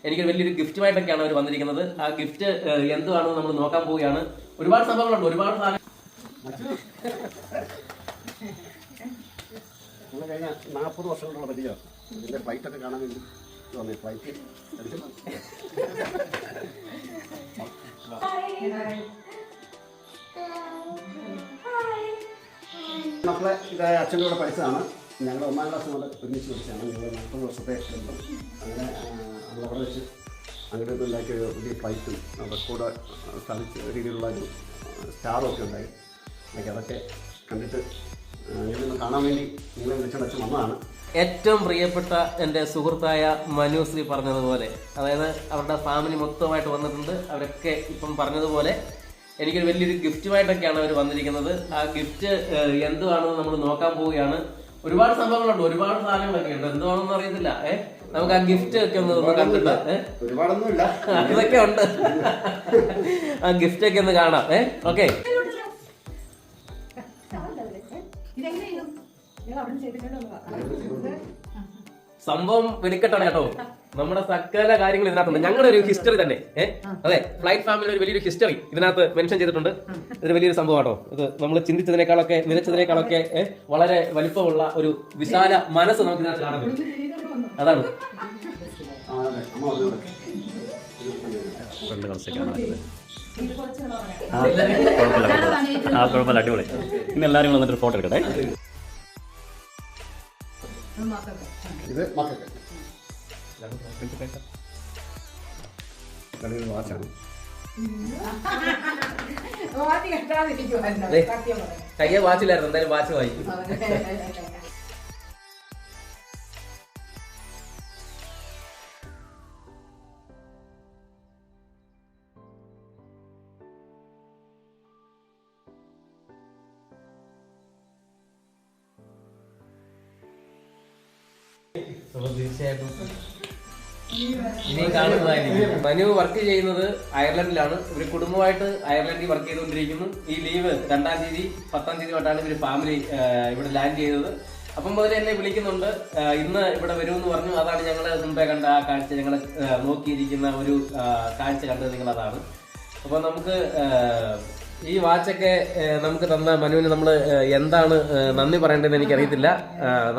എനിക്കൊരു വലിയൊരു ഗിഫ്റ്റുമായിട്ടൊക്കെയാണ് അവർ വന്നിരിക്കുന്നത്. ആ ഗിഫ്റ്റ് എന്തുവാണെന്ന് നമ്മൾ നോക്കാൻ പോവുകയാണ്. ഒരുപാട് സംഭവങ്ങളുണ്ട്, ഒരുപാട് സാധനം. കഴിഞ്ഞ 40 വർഷം കൊണ്ടുള്ള പരിചയം ഇതിന്റെ ഫ്ലൈറ്റ് ഒക്കെ കാണാൻ വേണ്ടി തോന്നി. ഫ്ലൈറ്റ് മക്കളെ ഇത് അച്ഛൻ്റെ കൂടെ പഠിച്ചതാണ്. ഞങ്ങൾ 1ാം ക്ലാസ് മുതൽ ഒരുമിച്ച് പഠിച്ചതാണ്. ഞങ്ങൾ 40 വർഷത്തെ ബന്ധം. അങ്ങനെ നമ്മളവിടെ വെച്ച് അങ്ങനെ ഉണ്ടാക്കിയ ഒരു പുതിയ ഫ്ലൈറ്റും റെക്കോർഡ് സ്ഥാപിച്ച രീതിയിലുള്ള ഒരു സ്റ്റാറും ഒക്കെ ഉണ്ടായി. അതൊക്കെ കണ്ടിട്ട് ഞങ്ങൾ കാണാൻ വേണ്ടി നിങ്ങളെ വിളിച്ചുകൊണ്ട് വന്നതാണ്. ഏറ്റവും പ്രിയപ്പെട്ട എൻ്റെ സുഹൃത്തായ മനുശ്രീ പറഞ്ഞതുപോലെ, അതായത് അവരുടെ ഫാമിലി മൊത്തമായിട്ട് വന്നിട്ടുണ്ട്. അവരൊക്കെ ഇപ്പം പറഞ്ഞതുപോലെ എനിക്കൊരു വലിയൊരു ഗിഫ്റ്റുമായിട്ടൊക്കെയാണ് അവർ വന്നിരിക്കുന്നത്. ആ ഗിഫ്റ്റ് എന്തുവാണെന്ന് നമ്മൾ നോക്കാൻ പോവുകയാണ്. ഒരുപാട് സംഭവങ്ങളുണ്ട്, ഒരുപാട് സാധനങ്ങളൊക്കെ ഉണ്ട്. എന്തുവാണെന്ന് അറിയത്തില്ല. നമുക്ക് ആ ഗിഫ്റ്റ് ഒക്കെ ഒന്ന് കണ്ടിട്ട് ഒരുപാടൊന്നുമില്ല, അതൊക്കെ ഉണ്ട്. ആ ഗിഫ്റ്റ് ഒക്കെ ഒന്ന് കാണാം. ഓക്കെ, സംഭവം വെടിക്കെട്ടാണ് കേട്ടോ. നമ്മുടെ സകല കാര്യങ്ങൾ ഇതിനകത്തുണ്ട്. ഞങ്ങളുടെ ഒരു ഹിസ്റ്ററി തന്നെ. അതെ, ഫ്ലൈറ്റ് ഫാമിലി ഒരു വലിയൊരു ഹിസ്റ്ററി ഇതിനകത്ത് മെൻഷൻ ചെയ്തിട്ടുണ്ട്. ഇതൊരു വലിയൊരു സംഭവം കേട്ടോ. ഇത് നമ്മൾ ചിന്തിച്ചതിനേക്കാളൊക്കെ നിലച്ചതിനേക്കാളൊക്കെ വളരെ വലിപ്പമുള്ള ഒരു വിശാല മനസ്സ് നമുക്ക് ഇതിനകത്ത് കാണാൻ പറ്റും. അതാണ് കുഴപ്പമില്ല, അടിപൊളി. ഇന്ന് എല്ലാവരും വന്നിട്ട് ഫോട്ടോ എടുക്കട്ടെ. ഇത് മക്കൾക്ക് വാച്ചാണ്. കയ്യ വാച്ചിലായിരുന്നു, എന്തായാലും വാച്ച് വായിക്കും. തീർച്ചയായിട്ടും ഇനി കാണുന്നതായിരിക്കും. മനു വർക്ക് ചെയ്യുന്നത് അയർലൻഡിലാണ്. ഇവര് കുടുംബമായിട്ട് അയർലൻഡിൽ വർക്ക് ചെയ്തുകൊണ്ടിരിക്കുന്നു. ഈ ലീവ് 2-ാം തീയതി 10-ാം തീയതി തൊട്ടാണ് ഇവര് ഫാമിലി ഇവിടെ ലാൻഡ് ചെയ്തത്. അപ്പം മുതൽ എന്നെ വിളിക്കുന്നുണ്ട്. ഇന്ന് ഇവിടെ വരുമെന്ന് പറഞ്ഞു. അതാണ് ഞങ്ങൾ മുമ്പേ കണ്ട ആ കാഴ്ച, ഞങ്ങൾ നോക്കിയിരിക്കുന്ന ഒരു കാഴ്ച കണ്ടത് നിങ്ങൾ അതാണ്. അപ്പൊ നമുക്ക് ഈ വാച്ചൊക്കെ നമുക്ക് തന്ന മനുവിന് നമ്മൾ എന്താണ് നന്ദി പറയേണ്ടതെന്ന് എനിക്കറിയത്തില്ല.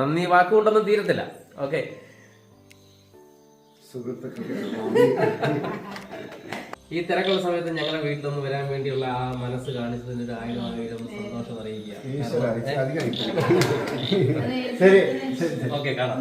നന്ദി വാക്കുകൊണ്ടൊന്നും തീരത്തില്ല. ഓക്കെ, ഈ തിരക്കുള്ള സമയത്ത് ഞങ്ങളുടെ വീട്ടിലൊന്ന് വരാൻ വേണ്ടിയുള്ള ആ മനസ്സ് കാണിച്ചതിന് ഒരു 1000 സന്തോഷം അറിയിക്കുക. ഓക്കെ, കാണാം.